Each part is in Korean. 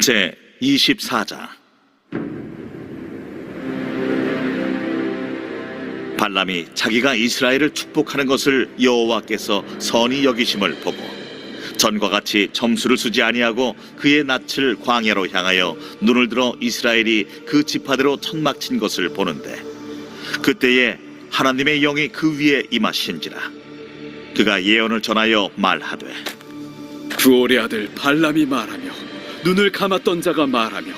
제 24장. 발람이 자기가 이스라엘을 축복하는 것을 여호와께서 선히 여기심을 보고 전과 같이 점수를 쓰지 아니하고 그의 낯을 광야로 향하여 눈을 들어 이스라엘이 그 지파대로 천막 친 것을 보는데, 그때에 하나님의 영이 그 위에 임하신지라. 그가 예언을 전하여 말하되, 부올의 아들 발람이 말하며 눈을 감았던 자가 말하며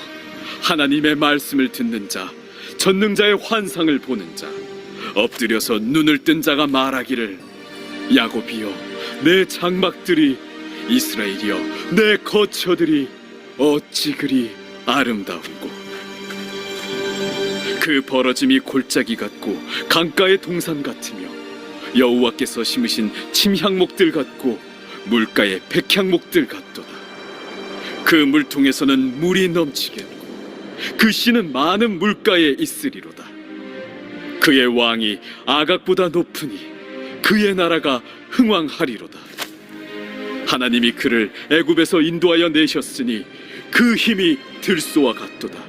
하나님의 말씀을 듣는 자, 전능자의 환상을 보는 자, 엎드려서 눈을 뜬 자가 말하기를, 야곱이여 내 장막들이, 이스라엘이여 내 거처들이 어찌 그리 아름다운고. 그 벌어짐이 골짜기 같고 강가의 동산 같으며 여호와께서 심으신 침향목들 같고 물가의 백향목들 같도다. 그 물통에서는 물이 넘치겠고 그 씨는 많은 물가에 있으리로다. 그의 왕이 아각보다 높으니 그의 나라가 흥왕하리로다. 하나님이 그를 애굽에서 인도하여 내셨으니 그 힘이 들소와 같도다.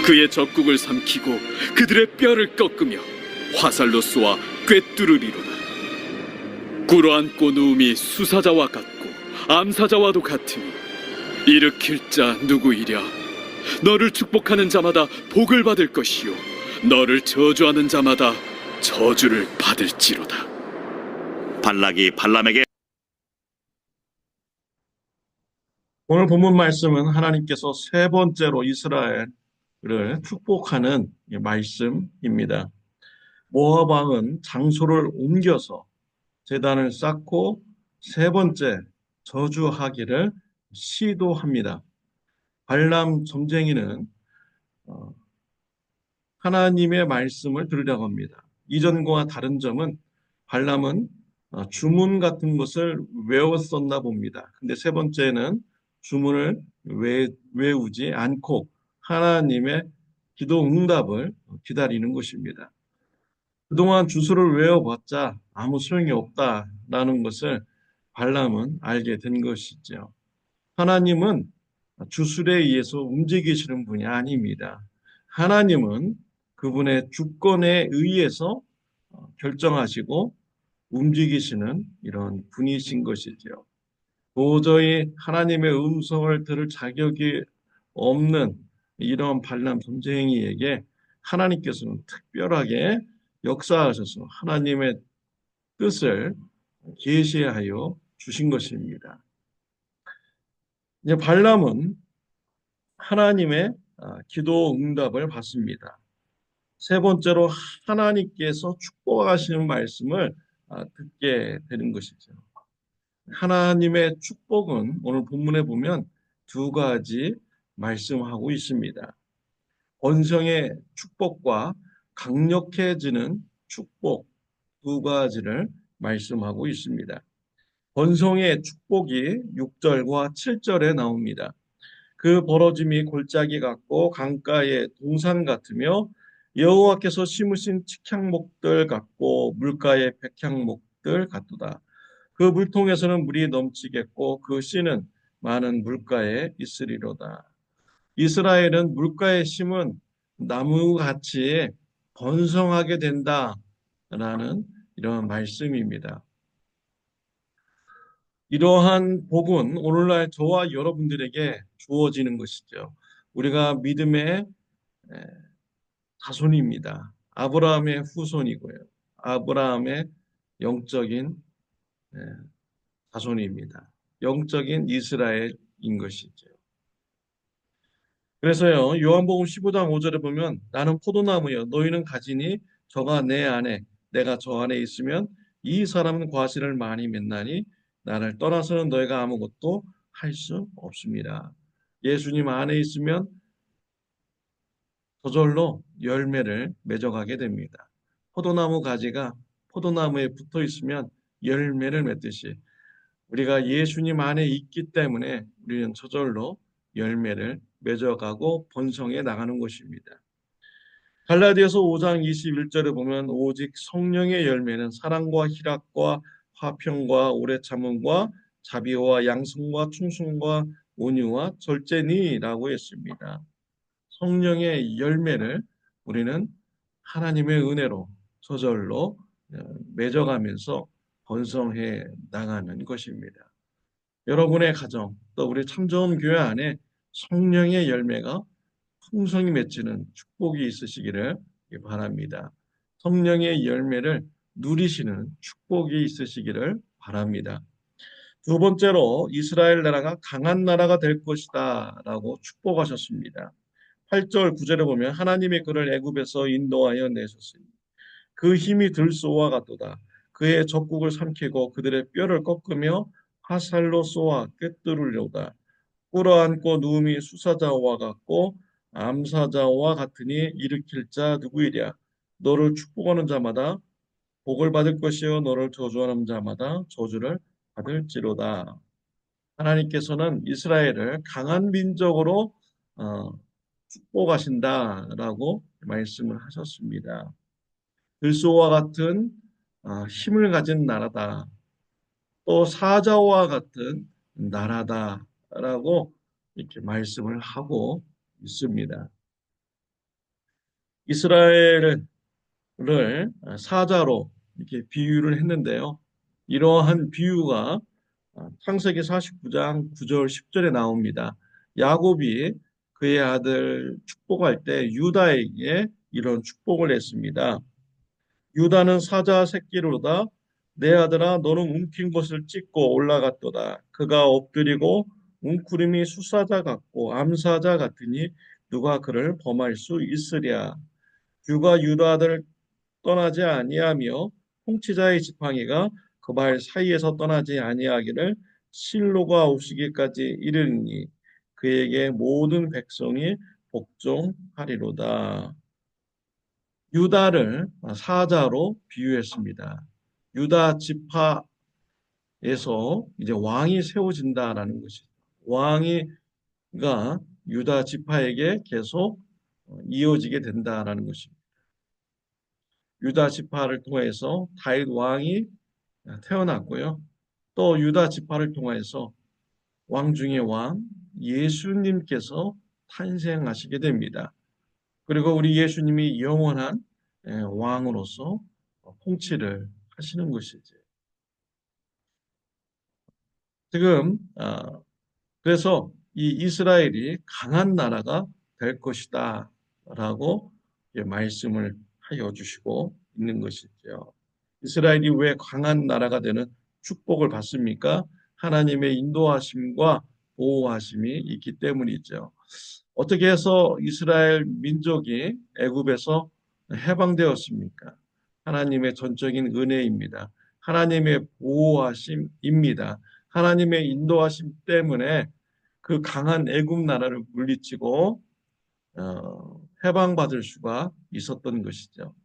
그의 적국을 삼키고 그들의 뼈를 꺾으며 화살로 쏘아 꿰뚫으리로다. 꿇어앉고 누움이 수사자와 같고 암사자와도 같으니 일으킬 자 누구이랴. 너를 축복하는 자마다 복을 받을 것이요 너를 저주하는 자마다 저주를 받을지로다. 발락이 발람에게 오늘 본문 말씀은 하나님께서 세 번째로 이스라엘을 축복하는 말씀입니다. 모압 왕은 장소를 옮겨서 제단을 쌓고 세 번째 저주하기를 시도합니다. 발람 점쟁이는 하나님의 말씀을 들으려고 합니다. 이전과 다른 점은 발람은 주문 같은 것을 외웠었나 봅니다. 근데 세 번째는 주문을 외우지 않고 하나님의 기도 응답을 기다리는 것입니다. 그동안 주술을 외워봤자 아무 소용이 없다라는 것을 발람은 알게 된 것이죠. 하나님은 주술에 의해서 움직이시는 분이 아닙니다. 하나님은 그분의 주권에 의해서 결정하시고 움직이시는 이런 분이신 것이죠. 도저히 하나님의 음성을 들을 자격이 없는 이런 발람 점쟁이에게 하나님께서는 특별하게 역사하셔서 하나님의 뜻을 계시하여 주신 것입니다. 이제 발람은 하나님의 기도 응답을 받습니다. 세 번째로 하나님께서 축복하시는 말씀을 듣게 되는 것이죠. 하나님의 축복은 오늘 본문에 보면 두 가지 말씀하고 있습니다. 번성의 축복과 강력해지는 축복 두 가지를 말씀하고 있습니다. 번성의 축복이 6절과 7절에 나옵니다. 그 벌어짐이 골짜기 같고 강가의 동산 같으며 여호와께서 심으신 측향목들 같고 물가의 백향목들 같도다. 그 물통에서는 물이 넘치겠고 그 씨는 많은 물가에 있으리로다. 이스라엘은 물가에 심은 나무같이 번성하게 된다라는 이런 말씀입니다. 이러한 복은 오늘날 저와 여러분들에게 주어지는 것이죠. 우리가 믿음의 자손입니다. 아브라함의 후손이고요. 아브라함의 영적인 자손입니다. 영적인 이스라엘인 것이죠. 그래서요, 요한복음 15장 5절에 보면 나는 포도나무여 너희는 가지니 저가 내 안에 내가 저 안에 있으면 이 사람은 과실을 많이 맺나니 나를 떠나서는 너희가 아무것도 할 수 없습니다. 예수님 안에 있으면 저절로 열매를 맺어가게 됩니다. 포도나무 가지가 포도나무에 붙어 있으면 열매를 맺듯이 우리가 예수님 안에 있기 때문에 우리는 저절로 열매를 맺어가고 번성해 나가는 것입니다. 갈라디아서 5장 21절에 보면 오직 성령의 열매는 사랑과 희락과 화평과 오래 참음과 자비와 양성과 충성과 온유와 절제니라고 했습니다. 성령의 열매를 우리는 하나님의 은혜로 저절로 맺어가면서 번성해 나가는 것입니다. 여러분의 가정, 또 우리 참 좋은 교회 안에 성령의 열매가 풍성히 맺히는 축복이 있으시기를 바랍니다. 성령의 열매를 누리시는 축복이 있으시기를 바랍니다. 두 번째로 이스라엘 나라가 강한 나라가 될 것이다 라고 축복하셨습니다. 8절 9절에 보면 하나님이 그를 애굽에서 인도하여 내셨으니 그 힘이 들소와 같도다. 그의 적국을 삼키고 그들의 뼈를 꺾으며 화살로 쏘아 꿰뚫으려다. 꿇어앉고 누움이 수사자와 같고 암사자와 같으니 일으킬 자 누구이랴. 너를 축복하는 자마다 복을 받을 것이요 너를 저주하는 자마다 저주를 받을지로다. 하나님께서는 이스라엘을 강한 민족으로 축복하신다라고 말씀을 하셨습니다. 들소와 같은 힘을 가진 나라다. 또 사자와 같은 나라다라고 이렇게 말씀을 하고 있습니다. 이스라엘을 사자로 이렇게 비유를 했는데요. 이러한 비유가 창세기 49장 9절 10절에 나옵니다. 야곱이 그의 아들 축복할 때 유다에게 이런 축복을 했습니다. 유다는 사자 새끼로다. 내 아들아 너는 움킨 것을 찢고 올라갔도다. 그가 엎드리고 웅크림이 수사자 같고 암사자 같으니 누가 그를 범할 수 있으랴. 주가 유다 아들을 떠나지 아니하며 통치자의 지팡이가 그 발 사이에서 떠나지 아니하기를 실로가 오시기까지 이르니 그에게 모든 백성이 복종하리로다. 유다를 사자로 비유했습니다. 유다 지파에서 이제 왕이 세워진다라는 것이죠. 왕이가 유다 지파에게 계속 이어지게 된다라는 것입니다. 유다 지파를 통해서 다윗 왕이 태어났고요. 또 유다 지파를 통해서 왕 중의 왕 예수님께서 탄생하시게 됩니다. 그리고 우리 예수님이 영원한 왕으로서 통치를 하시는 것이지. 지금 그래서 이 이스라엘이 강한 나라가 될 것이다 라고 말씀을 하여 주시고 있는 것이죠. 이스라엘이 왜 강한 나라가 되는 축복을 받습니까? 하나님의 인도하심과 보호하심이 있기 때문이죠. 어떻게 해서 이스라엘 민족이 애굽에서 해방되었습니까? 하나님의 전적인 은혜입니다. 하나님의 보호하심입니다. 하나님의 인도하심 때문에 그 강한 애굽 나라를 물리치고 해방받을 수가 있었던 것이죠.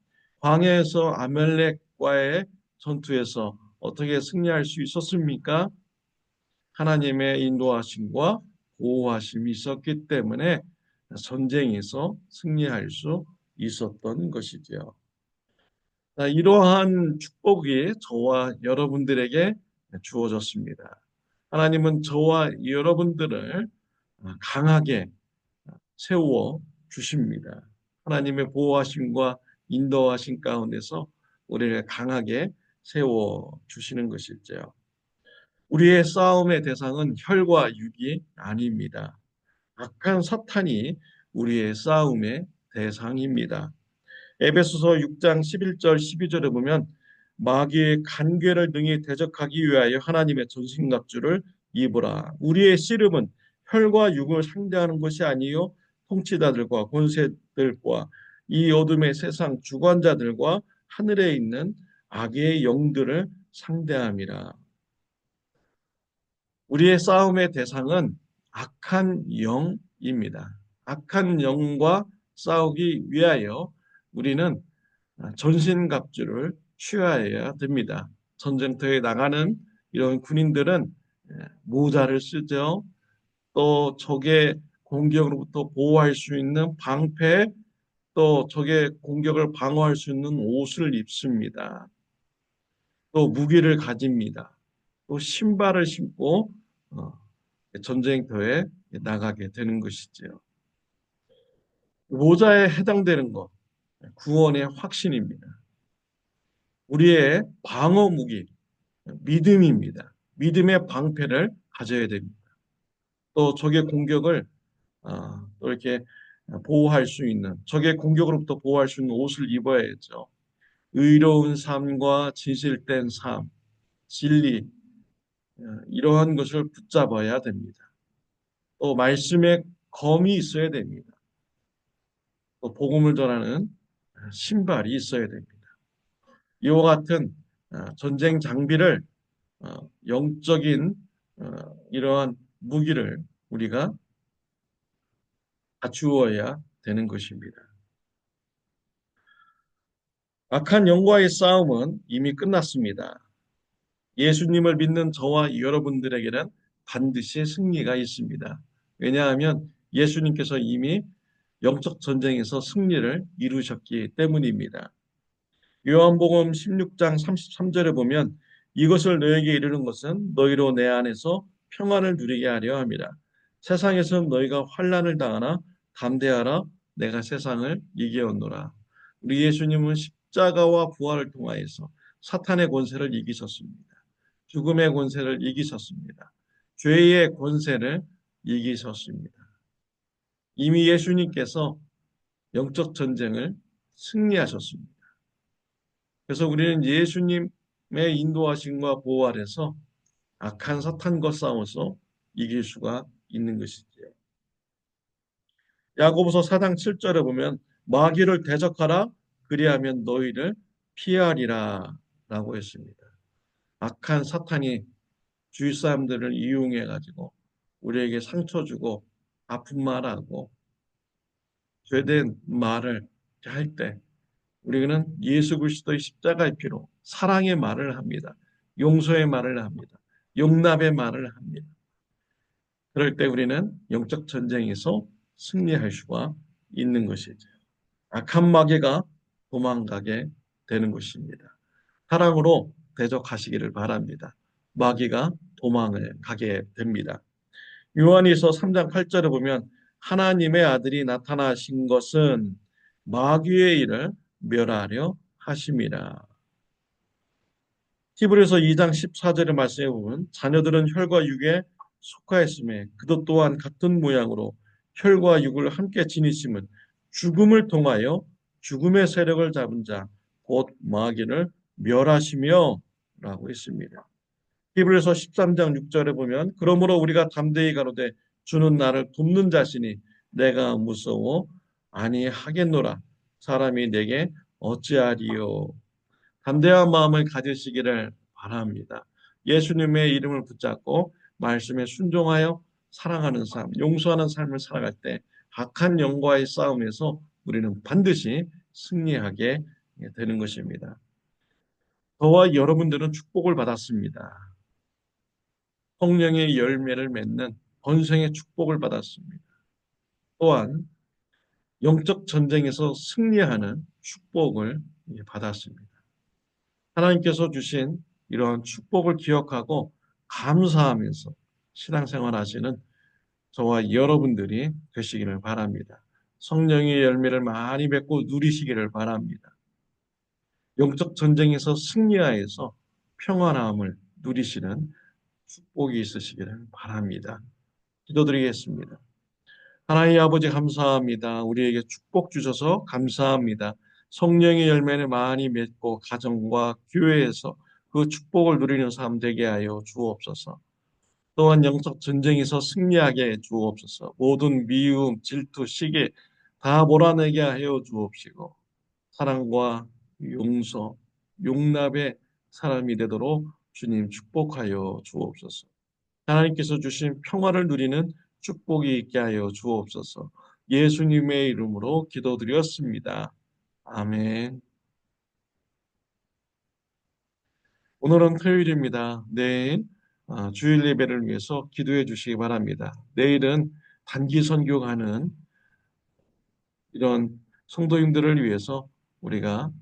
광야에서 아멜렉과의 전투에서 어떻게 승리할 수 있었습니까? 하나님의 인도하심과 보호하심이 있었기 때문에 전쟁에서 승리할 수 있었던 것이죠. 이러한 축복이 저와 여러분들에게 주어졌습니다. 하나님은 저와 여러분들을 강하게 세워 주십니다. 하나님의 보호하심과 인도하심 가운데서 우리를 강하게 세워 주시는 것이죠. 우리의 싸움의 대상은 혈과 육이 아닙니다. 악한 사탄이 우리의 싸움의 대상입니다. 에베소서 6장 11절 12절에 보면 마귀의 간궤를 능히 대적하기 위하여 하나님의 전신갑주를 입으라. 우리의 씨름은 혈과 육을 상대하는 것이 아니요 통치자들과 권세들과 이 어둠의 세상 주관자들과 하늘에 있는 악의 영들을 상대함이라. 우리의 싸움의 대상은 악한 영입니다. 악한 영과 싸우기 위하여 우리는 전신갑주를 취하여야 됩니다. 전쟁터에 나가는 이런 군인들은 모자를 쓰죠. 또 적의 공격으로부터 보호할 수 있는 방패, 또 적의 공격을 방어할 수 있는 옷을 입습니다. 또 무기를 가집니다. 또 신발을 신고 전쟁터에 나가게 되는 것이지요. 모자에 해당되는 것, 구원의 확신입니다. 우리의 방어 무기, 믿음입니다. 믿음의 방패를 가져야 됩니다. 또 적의 공격을 또 이렇게 보호할 수 있는, 적의 공격으로부터 보호할 수 있는 옷을 입어야죠. 의로운 삶과 진실된 삶, 진리, 이러한 것을 붙잡아야 됩니다. 또 말씀에 검이 있어야 됩니다. 또 복음을 전하는 신발이 있어야 됩니다. 이와 같은 전쟁 장비를 영적인 이러한 무기를 우리가 갖추어야 되는 것입니다. 악한 영과의 싸움은 이미 끝났습니다. 예수님을 믿는 저와 여러분들에게는 반드시 승리가 있습니다. 왜냐하면 예수님께서 이미 영적 전쟁에서 승리를 이루셨기 때문입니다. 요한복음 16장 33절에 보면 이것을 너에게 이르는 것은 너희로 내 안에서 평안을 누리게 하려 함이라. 세상에서는 너희가 환난을 당하나 담대하라 내가 세상을 이기었노라. 우리 예수님은 십자가와 부활을 통하여서 사탄의 권세를 이기셨습니다. 죽음의 권세를 이기셨습니다. 죄의 권세를 이기셨습니다. 이미 예수님께서 영적 전쟁을 승리하셨습니다. 그래서 우리는 예수님의 인도하심과 보호 아래서 악한 사탄과 싸워서 이길 수가 있는 것이지요. 야고보서 4장 7절에 보면 마귀를 대적하라 그리하면 너희를 피하리라 라고 했습니다. 악한 사탄이 주위 사람들을 이용해 가지고 우리에게 상처 주고 아픈 말하고 죄된 말을 할 때 우리는 예수 그리스도의 십자가의 피로 사랑의 말을 합니다. 용서의 말을 합니다. 용납의 말을 합니다. 그럴 때 우리는 영적 전쟁에서 승리할 수가 있는 것이죠. 악한 마귀가 도망가게 되는 것입니다. 사랑으로 대적하시기를 바랍니다. 마귀가 도망을 가게 됩니다. 요한일서 3장 8절에 보면 하나님의 아들이 나타나신 것은 마귀의 일을 멸하려 하심이라. 히브리서 2장 14절의 말씀에 보면 자녀들은 혈과 육에 속하였음에 그도 또한 같은 모양으로 혈과 육을 함께 지니심은 죽음을 통하여 죽음의 세력을 잡은 자 곧 마귀를 멸하시며 라고 했습니다. 히브리서 13장 6절에 보면 그러므로 우리가 담대히 가로되 주는 나를 돕는 자시니 내가 무서워 아니하겠노라. 사람이 내게 어찌하리요. 담대한 마음을 가지시기를 바랍니다. 예수님의 이름을 붙잡고 말씀에 순종하여 사랑하는 삶, 용서하는 삶을 살아갈 때 악한 영과의 싸움에서 우리는 반드시 승리하게 되는 것입니다. 저와 여러분들은 축복을 받았습니다. 성령의 열매를 맺는 번성의 축복을 받았습니다. 또한 영적 전쟁에서 승리하는 축복을 받았습니다. 하나님께서 주신 이러한 축복을 기억하고 감사하면서 신앙생활 하시는 저와 여러분들이 되시기를 바랍니다. 성령의 열매를 많이 맺고 누리시기를 바랍니다. 영적 전쟁에서 승리하여서 평안함을 누리시는 축복이 있으시기를 바랍니다. 기도드리겠습니다. 하나님 아버지 감사합니다. 우리에게 축복 주셔서 감사합니다. 성령의 열매를 많이 맺고 가정과 교회에서 그 축복을 누리는 삶 되게 하여 주옵소서. 또한 영적 전쟁에서 승리하게 해 주옵소서. 모든 미움, 질투, 시기 다 몰아내게 하여 주옵시고 사랑과 용서, 용납의 사람이 되도록 주님 축복하여 주옵소서. 하나님께서 주신 평화를 누리는 축복이 있게 하여 주옵소서. 예수님의 이름으로 기도드렸습니다. 아멘. 오늘은 토요일입니다. 내일 주일 예배를 위해서 기도해 주시기 바랍니다. 내일은 단기 선교하는 이런 성도님들을 위해서 우리가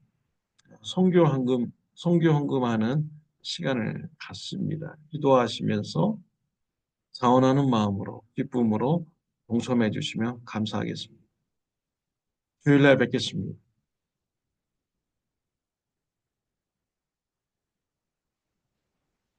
선교 헌금하는 시간을 갖습니다. 기도하시면서 자원하는 마음으로 기쁨으로 동참해 주시면 감사하겠습니다. 주일날 뵙겠습니다.